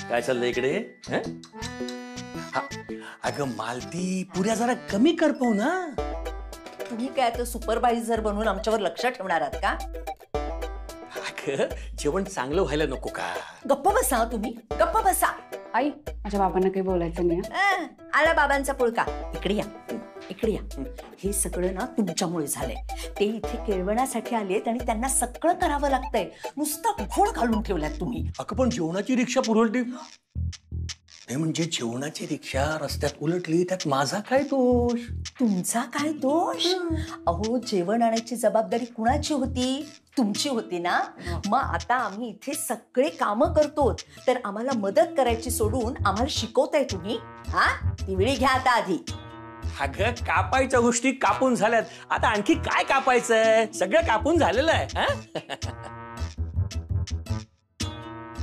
काय चाललंय इकडे? अगं मालती, पुऱ्या जरा कमी कर पाहू ना. तुम्ही काय तर सुपरवायझर बनून आमच्यावर लक्ष ठेवणार आहात का? अगं जेवण चांगलं व्हायला नको का? गप्प बसा तुम्ही, गप्प बसा. आई, माझ्या बाबांना काही बोलायचं नाही. आला बाबांचा पुळका. इकडे या, इकडे या. हे सगळं ना तुमच्यामुळे झालंय. ते इथे केळवण्यासाठी आलेत आणि त्यांना सगळं करावं लागतंय. नुसतं घोळ घालून ठेवल्यात तुम्ही. अगं पण जेवणाची रिक्षा पुरवली नाही म्हणजे जेवणाची रिक्षा रस्त्यात उलटली त्यात माझा काय दोष? तुमचा काय दोष? अहो जेवण आणायची जबाबदारी कुणाची होती? तुमची होती ना. मग आता आम्ही इथे सगळे कामं करतो तर आम्हाला मदत करायची सोडून आम्हाला शिकवताय तुम्ही? हा, ती वेळी घ्या आता आधी. अगं कापायच्या गोष्टी कापून झाल्यात, आता आणखी काय कापायचंय? सगळं कापून झालेलं आहे.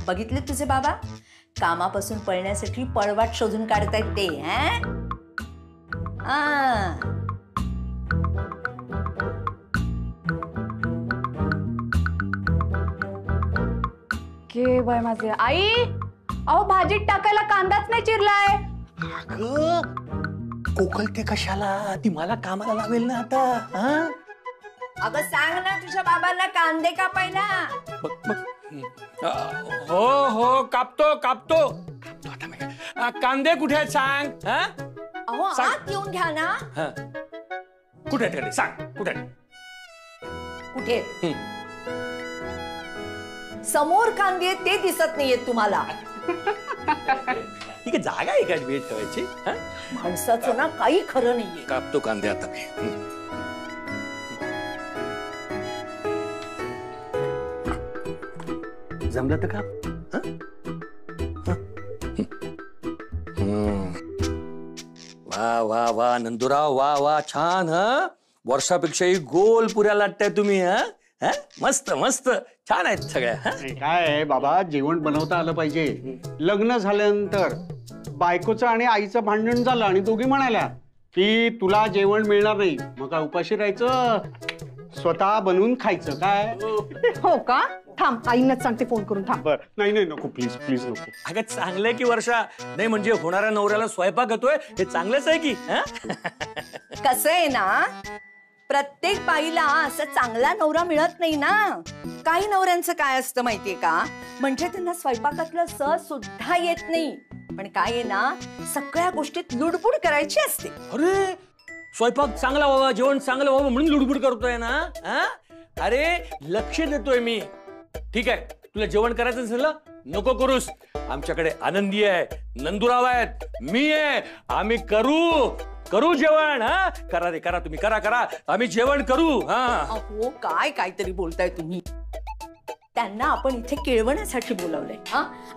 बघितले तुझे बाबा कामापासून पळण्यासाठी पळवाट शोधून काढतायत ते. के बाय माझे. आई, अहो भाजीत टाकायला कांदाच नाही चिरलाय. अगं कोकलते कशाला? ती मला कामाला लावेल ना आता. अगं सांग ना तुझ्या बाबांना कांदे कापायला. हो हो कापतो कापतो. कांदे कुठे आहेत सांग. अहो आत येऊन घ्या ना. कुठे आहेत सांग, कुठे? कुठे? समोर कांदे आहेत ते दिसत नाहीयेत तुम्हाला. ठीक आहे, जागा आहे का वेट ठेवायची? माणसाचं ना काही खरं नाहीये. कापतो कांदे आता. जमलं तर काप. वा वा वा नंदुराव, वा वा छान. वर्षापेक्षाही गोल पुऱ्या लाटताय तुम्ही. मस्त मस्त छान आहेत सगळ्या. काय आहे बाबा, जेवण बनवता आलं पाहिजे. लग्न झाल्यानंतर बायकोचं आणि आईचं भांडण झालं आणि दोघी म्हणाल्या की तुला जेवण मिळणार नाही, मग काय उपाशी राहायचं, स्वतः बनवून खायचं. काय हो का? थांब, आईंनाच सांगते फोन करून. थांब. बर, नाही नाही नको, प्लीज प्लीज नको. अगं चांगलंय की वर्षा. नाही म्हणजे होणाऱ्या नवऱ्याला स्वयंपाक येतोय हे चांगलंच आहे की. कसं आहे ना, प्रत्येक बाईला असं चांगला नवरा मिळत नाही ना. काही नवऱ्यांचं काय असतं माहितीये का, म्हणजे त्यांना स्वयंपाकातलं स सुद्धा येत नाही. पण काय आहे ना, सगळ्या गोष्टीत लुडबुड करायची असते. अरे स्वयंपाक चांगला व्हावा, जेवण चांगलं व्हावं म्हणून लुडबुड करतोय ना. अरे लक्ष देतोय मी. ठीक आहे, तुला जेवण करायचं असेल ना, नको करूस. आमच्याकडे आनंदी आहे, नंदुराव आहेत, मी आहे. आम्ही करू जेवण. करा रे करा, तुम्ही करा करा, आम्ही जेवण करू. अहो काय काहीतरी बोलताय तुम्ही. त्यांना आपण इथे केळवण्यासाठी बोलवलंय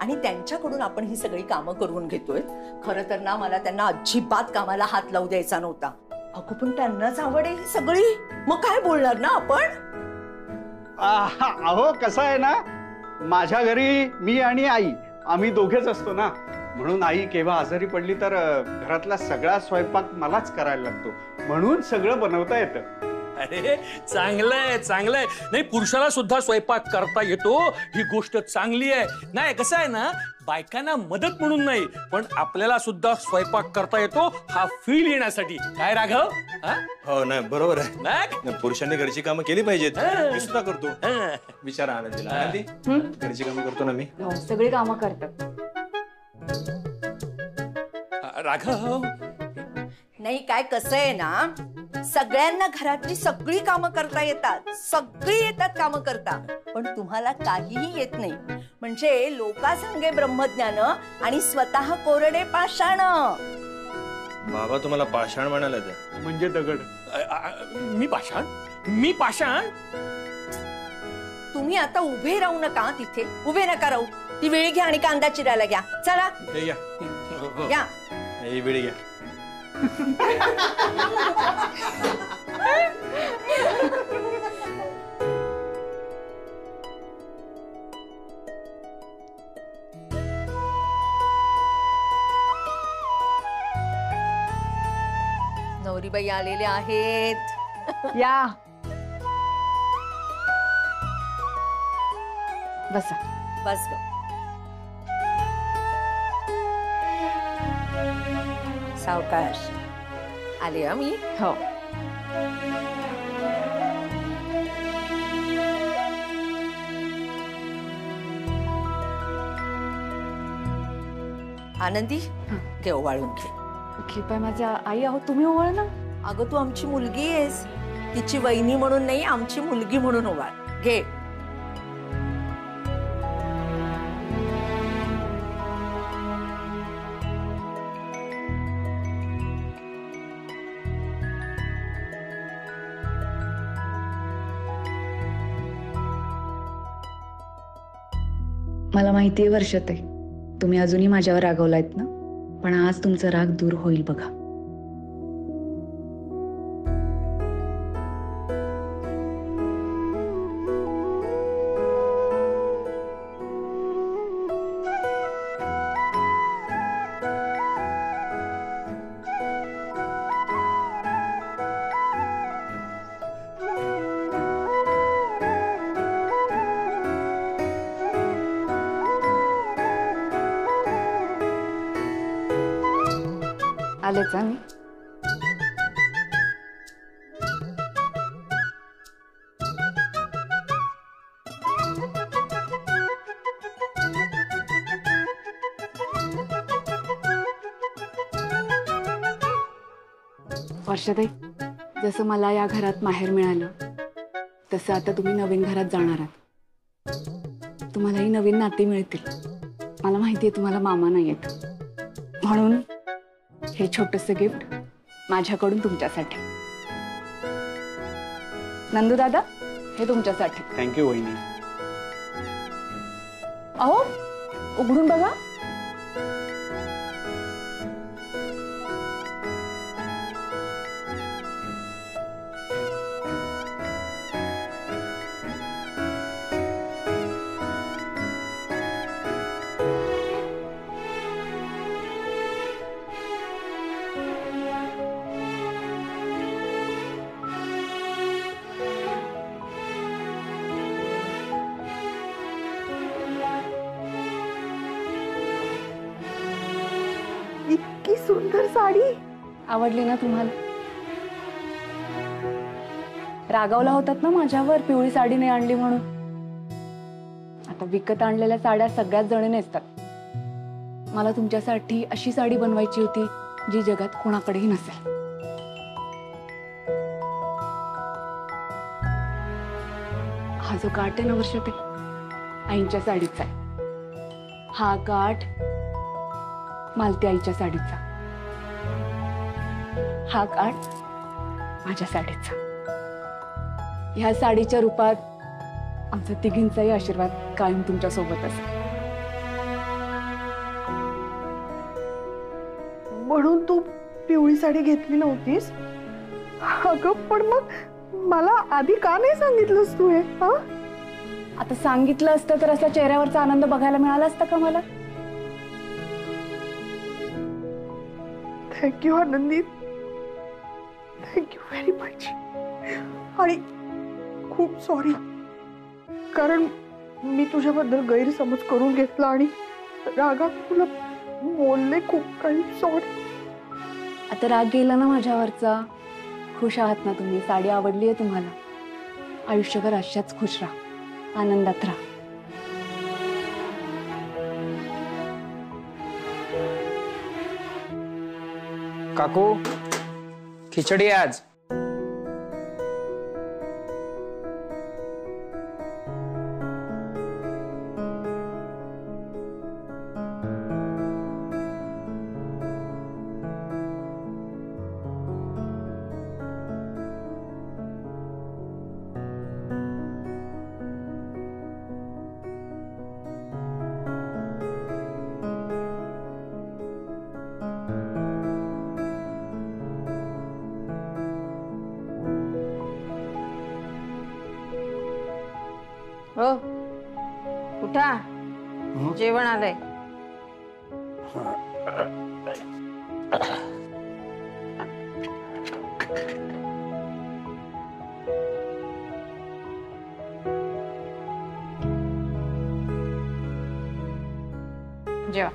आणि त्यांच्याकडून आपण ही सगळी कामं करून घेतोय. खरं तर ना मला त्यांना अजिबात कामाला हात लावू द्यायचा नव्हता. अगो पण त्यांनाच आवड आहे ही सगळी, मग काय बोलणार ना आपण. अहो कसं आहे ना, माझ्या घरी मी आणि आई आम्ही दोघेच असतो ना, म्हणून आई केव्हा आजारी पडली तर घरातला सगळा स्वयंपाक मलाच करायला लागतो, म्हणून सगळं बनवता येतं. अरे चांगलंय चांगलंय. नाही पुरुषाला सुद्धा स्वयंपाक करता येतो ही गोष्ट चांगली आहे. नाही कसं आहे ना, बायकांना मदत म्हणून नाही पण आपल्याला सुद्धा स्वयंपाक करता येतो हा फील येण्यासाठी. काय राघव? हो नाही बरोबर आहे. पुरुषांनी घरची कामं केली पाहिजेत. मी सुद्धा करतो. विचारा आनंदीला. आनंदी घरची कामं करतो ना मी. सगळी कामं करतात. राघव नाही काय कसं आहे ना, सगळ्यांना घरातली सगळी कामं करता येतात, सगळी येतात कामं करता, पण तुम्हाला काहीही येत नाही. म्हणजे लोकांसंगे ब्रह्मज्ञान आणि स्वतः कोरडे पाषाण. बाबा तुम्हाला पाषाण म्हणाला ते म्हणजे दगड. मी पाषाण? मी पाषाण? तुम्ही आता उभे राहू नका तिथे, उभे नका राहू. ती वेळी घ्या आणि कांदा चिरायला घ्या. चला घ्या. ही वेळी घ्या. नवरीबाई आलेले आहेत. या बसा. बस ग. सावकाश आले हा मी. हो. आनंदी घे ओवाळून घे. कृपया माझ्या आई आहो, तुम्ही ओवाळ ना. अगं तू आमची मुलगी आहेस, तिची वहिनी म्हणून नाही, आमची मुलगी म्हणून ओवाळ घे. मला माहितीये वर्षाताई, तुम्ही अजूनही माझ्यावर रागवलायत ना, पण आज तुमचा राग दूर होईल बघा. आलेच मी. वर्षाताई, जसं मला या घरात माहेर मिळालं तसं आता तुम्ही नवीन घरात जाणार आहात. तुम्हालाही नवीन नाती मिळतील. मला माहितीये तुम्हाला मामा नाही येत, म्हणून हे छोटंसं गिफ्ट माझ्याकडून तुमच्यासाठी. नंदू दादा, हे तुमच्यासाठी. थँक्यू वहिनी. अहो, उघडून बघा. इतकी सुंदर साडी. आवडली ना तुम्हाला? रागावला होतात ना माझ्यावर पिवळी साडी नाही आणली म्हणून. आता विकत आणलेल्या साड्या सगळ्याच जणी नेसतात. मला तुमच्यासाठी अशी साडी बनवायची होती जी जगात कोणाकडेही नसेल. हा जो काठ आहे ना वर्षात, आईंच्या साडीचा आहे. हा काठ मालती आईच्या साडीचा. हा काठ माझ्या साडीचा. ह्या साडीच्या रूपात आमचा तिघींचाही आशीर्वाद कायम तुमच्या सोबत असेल. म्हणून तू पिवळी साडी घेतली नव्हतीस? अगं पण मग मला आधी का नाही सांगितलंस तू हे? आता सांगितलं असतं तर असा चेहऱ्यावरचा आनंद बघायला मिळाला असता का मला? थँक्यू आनंदी, थँक्यू व्हेरी मच. आणि खूप सॉरी, कारण मी तुझ्याबद्दल गैरसमज करून घेतला आणि रागात तुला बोलले खूप काही. सॉरी. आता राग गेला ना माझ्यावरचा? खुश आहात ना तुम्ही? साडी आवडली आहे तुम्हाला? आयुष्यभर अशाच खुश राहा, आनंदात राहा. काकू, खिचडी आज. हो, उठा, जेवण आलंय. जेवा.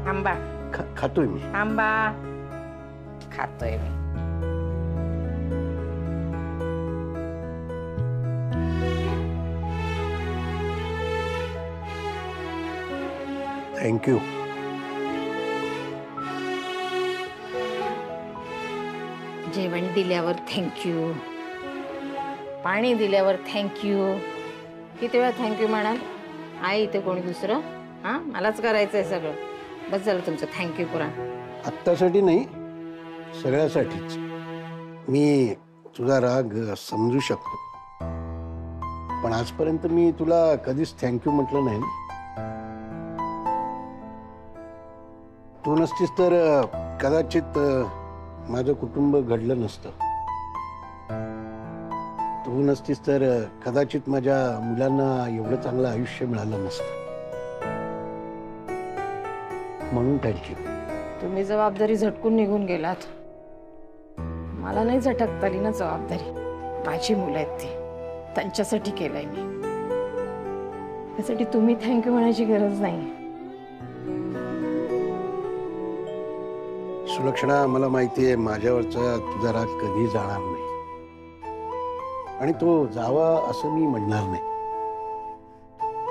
आंबा खातोय मी. आंबा खातोय मी. थँक्यू. जेवण दिल्यावर थँक्यू, पाणी दिल्यावर थँक्यू. किती वेळा थँक्यू म्हणाल? आहे इथे कोणी दुसरं? हा, मलाच करायचंय सगळं. बस झालं तुमचं थँक्यू पुराण. आत्तासाठी नाही, सगळ्यासाठीच. मी तुझा राग समजू शकतो, पण आजपर्यंत मी तुला कधीच थँक्यू म्हटलं नाही. तू नसतीस तर कदाचित माझं कुटुंब घडलं नसतं. तू नसतीस तर कदाचित माझ्या मुलांना एवढं चांगलं आयुष्य मिळालं नसतं. म्हणून थँक्यू. तुम्ही जबाबदारी झटकून निघून गेलात. मला नाही झटकता आली ना जबाबदारी. माझी मुलं आहेत ती, त्यांच्यासाठी केलंय मी. त्यासाठी तुम्ही थँक्यू म्हणायची गरज नाही. सुलक्षणा, मला माहितीये माझ्यावरचा तुझा राग कधी जाणार नाही, आणि तो जावा असं मी म्हणणार नाही.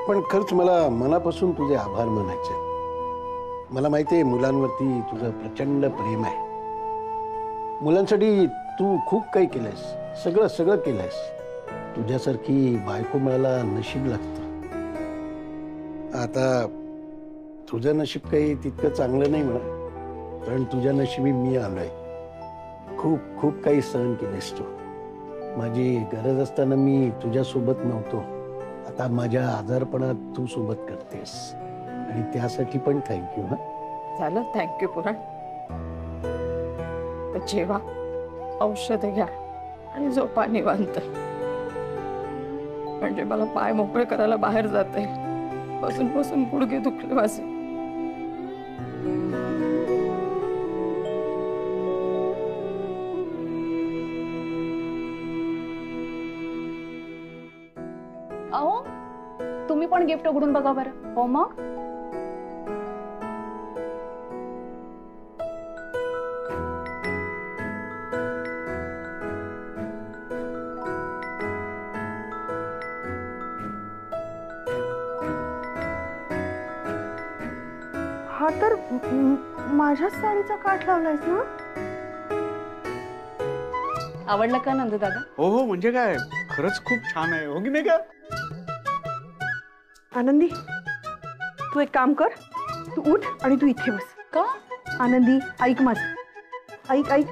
पण खरंच मला मनापासून तुझे आभार मानायचे. मला माहितीये मुलांवरती तुझं प्रचंड प्रेम आहे. मुलांसाठी तू खूप काही केलंयस, सगळं सगळं केलंयस. तुझ्यासारखी बायको मिळायला नशीब लागतं. आता तुझं नशीब काही तितकं चांगलं नाही म्हणा, कारण तुझ्या नशिबी मी आलोय. खूप खूप काही सहन केलेस तू. माझी गरज असताना मी तुझ्यासोबत नव्हतो, आता माझ्या आजारपणात तू सोबत करतेस, आणि त्यासाठी पण थँक्यू. हा, झालं थँक्यू पुराण. तर जेवा, औषध घ्या आणि झोपा निवांत. म्हणजे मला पाय मोकळे करायला बाहेर जाते. बसून बसून गुडघे दुखले माझे. अहो, तुम्ही पण गिफ्ट उघडून बघा बरं. हो मग. हा तर माझ्याच साडीचा काठ लावलायस ना? आवडलं का नंदू दादा? हो हो, म्हणजे काय, खरंच खूप छान आहे. हो की नाही का? आनंदी, तू एक काम कर, तू उठ आणि तू इथे बस. का? आनंदी, ऐक माझं. ऐक ऐक.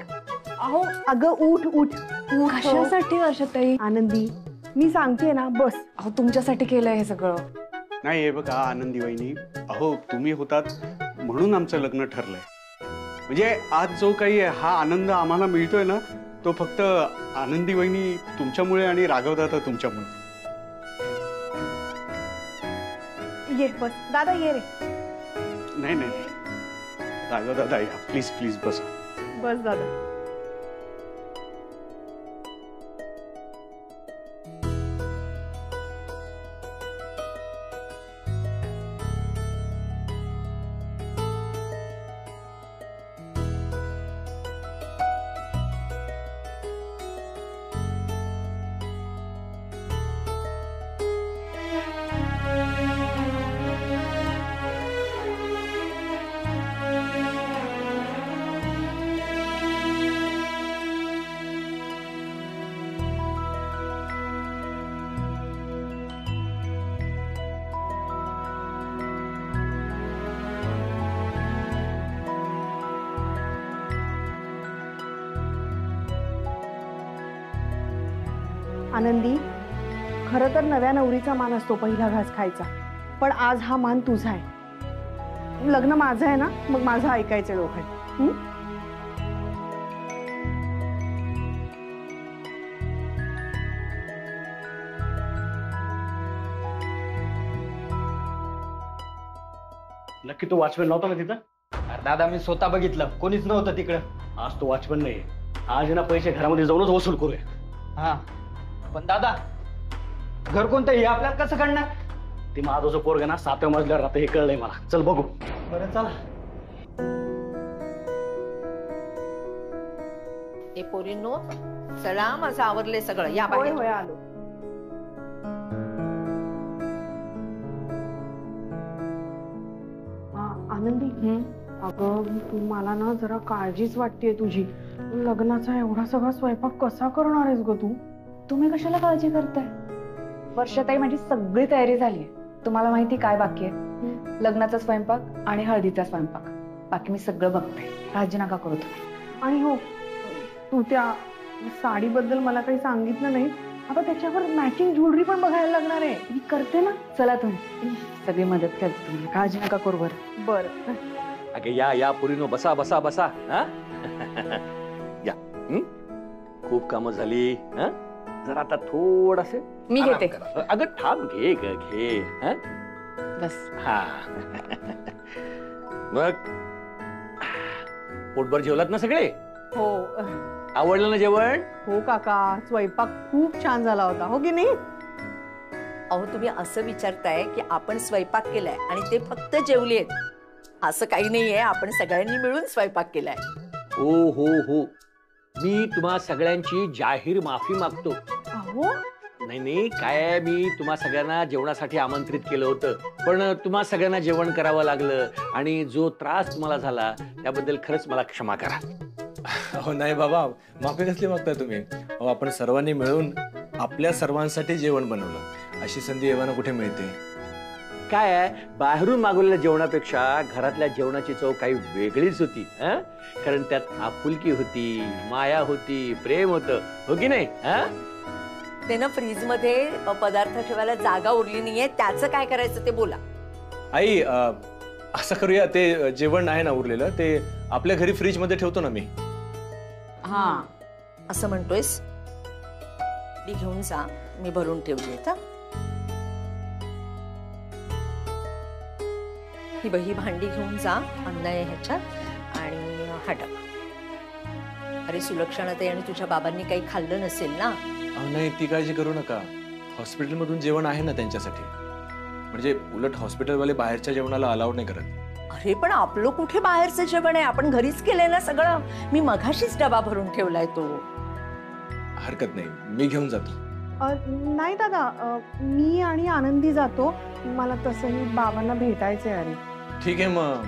अहो, अगं उठ उठ. कशासाठी वर्षाताई? आनंदी, मी सांगते ना, बस. अहो, तुमच्यासाठी केलंय हे सगळं. नाही, हे बघा आनंदी वहिनी, अहो तुम्ही होतात म्हणून आमचं लग्न ठरलंय. म्हणजे आज जो काही हा आनंद आम्हाला मिळतोय ना, तो फक्त आनंदी वहिनी तुमच्यामुळे आणि राघव दादा तुमच्यामुळे. ये बस दादा, ये रे. नाही नाही नाही, राघव दादा या, प्लीज प्लीज बसा. बस दादा. आनंदी, खरं तर नव्या नवरीचा मान असतो पहिला घास खायचा, पण आज हा मान तुझा आहे. लग्न माझं आहे ना, मग माझं ऐकायचं लोकांनी. नक्की तो वॉचमॅन नव्हता ना तिथं? अरे दादा मी स्वतः बघितलं, कोणीच नव्हतं तिकडं. आज तो वॉचमॅन नाही. आज ना पैसे घरामध्ये जाऊनच वसूल करूया. हा पण दादा घर कोणतं हे आपल्याला कसं कळणार? ते माझं पोरग ना 7व्या मजल्यावर राहतं हे कळलंय मला. चल बघू. बरं चला. ए पोरींनो, चला माझं आवरलंय सगळं, या बाहेर. होय आलो. आनंदी, अगं तू मला ना जरा काळजीच वाटतेय तुझी. लग्नाचा एवढा सगळा स्वयंपाक कसा करणार आहेस ग तू? तुम्ही कशाला काळजी करताय? वर्षाताई माझी सगळी तयारी झाली. तुम्हाला माहिती काय बाकी आहे? लग्नाचा स्वयंपाक आणि हळदीचा स्वयंपाक. बाकी मी सगळं बघते, काळजी नका करू तुम्ही. आणि हो, तू त्या साडीबद्दल मला काही सांगितलं नाही. आता त्याच्यावर मॅचिंग ज्वेलरी पण बघायला लागणार आहे. मी करते ना, चला तुम्ही सगळी मदत करते तुम्हाला, काळजी नका करू. बरं बरं. अगे या पोरीनो, बसा बसा बसा. हा या. खूप कामं झाली. जरा आता थोडसे मी घेते. अगं थांब, घे घे. बस. हा मग पोटभर जेवलात ना सगळे? हो आवडलं ना जेवण? हो काका, स्वयंपाक खूप छान झाला होता, हो की नाही? अहो तुम्ही असं विचारताय की आपण स्वयंपाक केलाय आणि ते फक्त जेवले आहेत, असं काही नाहीये. आपण सगळ्यांनी मिळून स्वयंपाक केलाय. हो हो हो, मी तुम्हा सगळ्यांची जाहीर माफी मागतो. अहो नाही काय, मी तुम्हा सगळ्यांना जेवणासाठी आमंत्रित केलं होतं, पण तुम्हा सगळ्यांना जेवण करावं लागलं आणि जो त्रास तुम्हाला झाला त्याबद्दल खरंच मला क्षमा करा. हो नाही बाबा, माफी कसली मागताय तुम्ही? अहो आपण सर्वांनी मिळून आपल्या सर्वांसाठी जेवण बनवलं. अशी संधी एव्हाना कुठे मिळते? काय आहे, बाहेरून मागवलेल्या जेवणापेक्षा घरातल्या जेवणाची चव काही वेगळीच होती. कारण त्यात आपुलकी होती, माया होती, प्रेम होतं, हो की नाही? ते ना फ्रीज मध्ये पदार्थ ठेवायला जागा उरली नाहीये, त्याचं काय करायचं ते बोला. आई असं करूया, ते जेवण आहे ना उरलेलं, ते आपल्या घरी फ्रीज मध्ये ठेवतो ना मी. हा असं म्हणतोयस? ती घेऊन जा, मी भरून ठेवली. ही बही भांडी घेऊन जा, अन्न आहे ह्याच्यात, आणि हा डबा. अरे सुलक्षणाताई आणि तुझ्या बाबांनी काही खाल्लं नसेल ना? नाही ती काळजी करू नका, हॉस्पिटलमधून जेवण आहे ना त्यांच्यासाठी. म्हणजे उलट हॉस्पिटलवाले बाहेरच्या जेवणाला अलाउड नाही करत. अरे पण आपलं कुठे बाहेरचं जेवण आहे, आपण घरीच केलंय ना सगळं. मी मघाशीच डबा भरून ठेवलाय तो. हरकत नाही, मी घेऊन जातो. नाही दादा, मी आणि आनंदी जातो. मला तसंही बाबांना भेटायचंय. अरे ठीक आहे, मग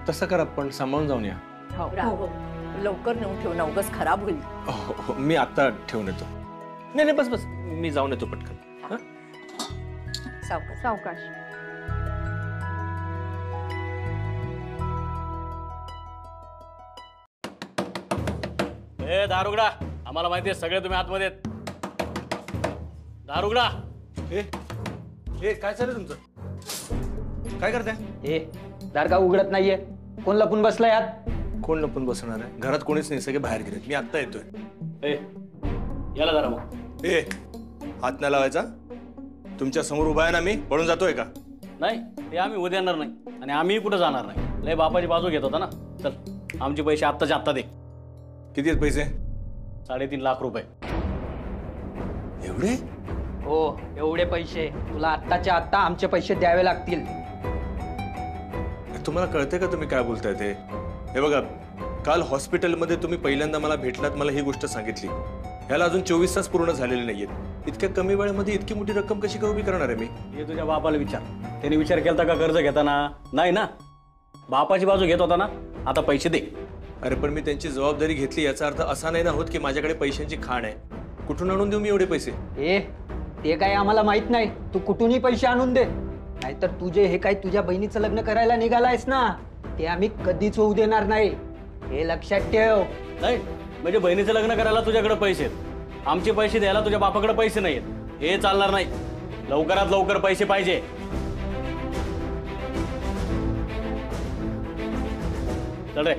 तसं करा, पण सांभाळून जाऊन या. हो लवकर नेऊन ठेव ना, उगाच खराब होईल. हो, मी आता ठेवून येतो. नाही बस बस, मी जाऊन येतो पटकन. सावकाश सावकाश. दारुगडा, आम्हाला माहिती आहे सगळे तुम्ही आतमध्ये आहेत. दारुगडा. ए काय चालू तुमचं? काय करताय? दार का उघडत नाहीये? कोण लपून बसलाय आत? कोण लपून बसणार आहे? घरात कोणीच नाही, सगळे बाहेर गेलेत. मी आत्ता येतोय. याला जरा मग. हात नाही लावायचा. तुमच्या समोर उभा आहे ना मी, पळून जातोय का? नाही, ते आम्ही उद्या येणार नाही आणि आम्ही कुठं जाणार नाही. लय बापाची बाजू घेत होता ना. चल, आमचे पैसे आत्ताच्या आत्ता दे. किती आहेत पैसे? 3.5 लाख रुपये. एवढे? हो, एवढे पैसे तुला आत्ताच्या आत्ता आमचे पैसे द्यावे लागतील. तुम्हाला कळतंय का तुम्ही काय बोलताय ते? हे बघा, काल हॉस्पिटलमध्ये तुम्ही पहिल्यांदा मला भेटलात, मला ही गोष्ट सांगितली. ह्याला अजून 24 तास पूर्ण झालेले नाहीयेत. इतक्या कमी वेळेमध्ये इतकी मोठी रक्कम कशी काय उभी करणार आहे मी? हे तुझ्या बापाला विचार. त्याने विचार केला का कर्ज घेताना? नाही ना. बापाची बाजू घेत होता ना, आता पैसे दे. अरे पण मी त्यांची जबाबदारी घेतली, याचा अर्थ असा नाही ना होत की माझ्याकडे पैशांची खाण आहे. कुठून आणून देऊ मी एवढे पैसे? ते काय आम्हाला माहित नाही. तू कुठूनही पैसे आणून दे, नाहीतर तुझे हे काय तुझ्या बहिणीचं लग्न करायला निघालायस ना, ते आम्ही कधीच होऊ देणार नाही. हे लक्षात ठेव. नाही म्हणजे बहिणीचं लग्न करायला तुझ्याकडे पैसे आहेत, आमचे पैसे द्यायला तुझ्या बापाकडे पैसे नाहीत. हे चालणार नाही. लवकरात लवकर पैसे पाहिजे. चल रे